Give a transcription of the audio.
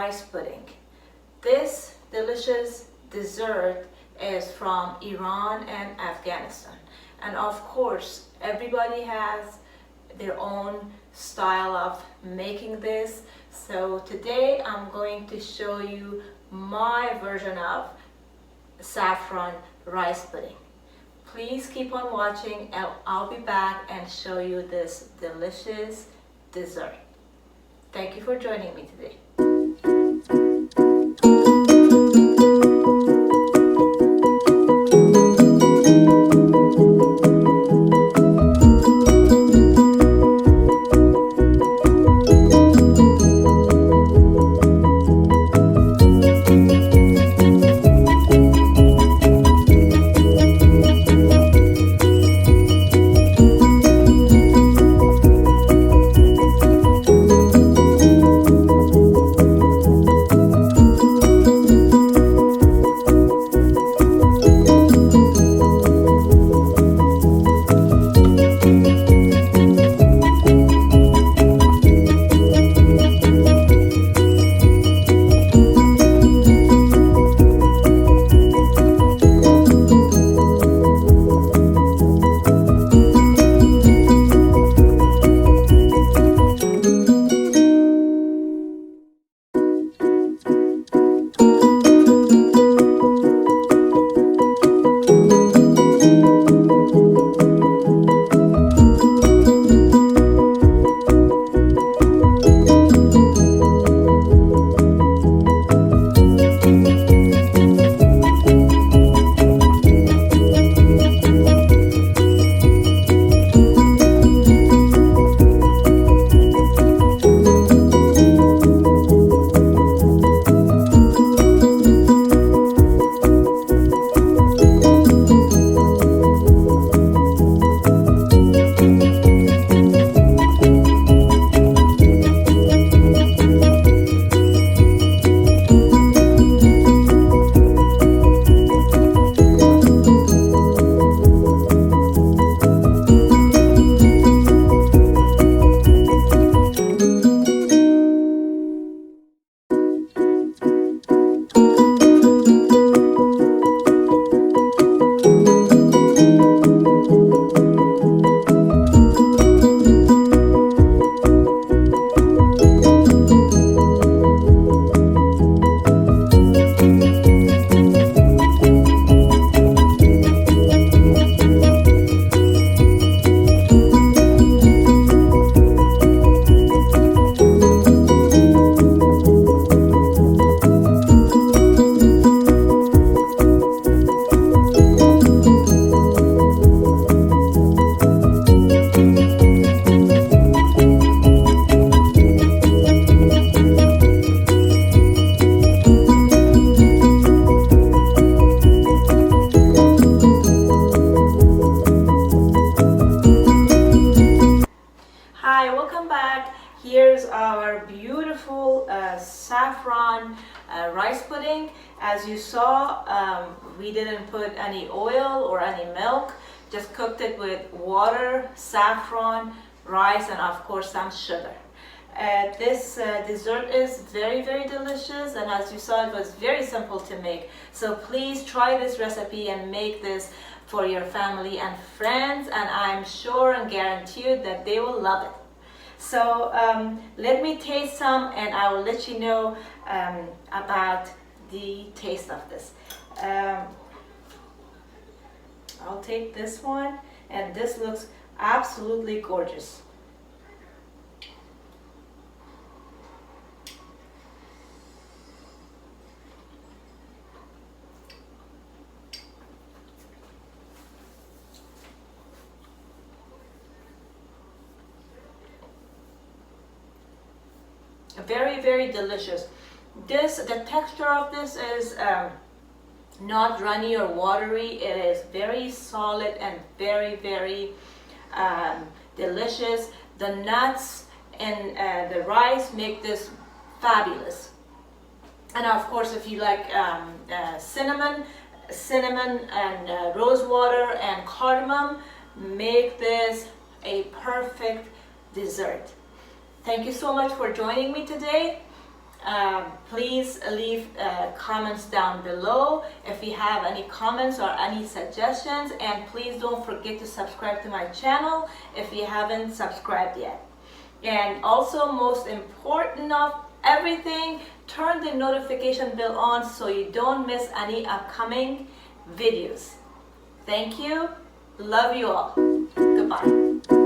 rice pudding. This delicious dessert is from Iran and Afghanistan. And of course, everybody has their own style of making this. So today I'm going to show you my version of saffron rice pudding. Please keep on watching and I'll be back and show you this delicious dessert. Thank you for joining me today. Here's our beautiful saffron rice pudding. As you saw, we didn't put any oil or any milk, just cooked it with water, saffron, rice, and of course some sugar. This dessert is very delicious, and as you saw, it was very simple to make. So please try this recipe and make this for your family and friends, and I'm sure and guaranteed that they will love it. So let me taste some and I will let you know about the taste of this. I'll take this one, and this looks absolutely gorgeous. Very delicious. The texture of this is not runny or watery. It is very solid and very delicious. The nuts and the rice make this fabulous. And of course, if you like cinnamon and rose water and cardamom, make this a perfect dessert. Thank you so much for joining me today. Please leave comments down below if you have any comments or any suggestions, and please don't forget to subscribe to my channel if you haven't subscribed yet. And also, most important of everything, turn the notification bell on so you don't miss any upcoming videos. Thank you. Love you all. Goodbye.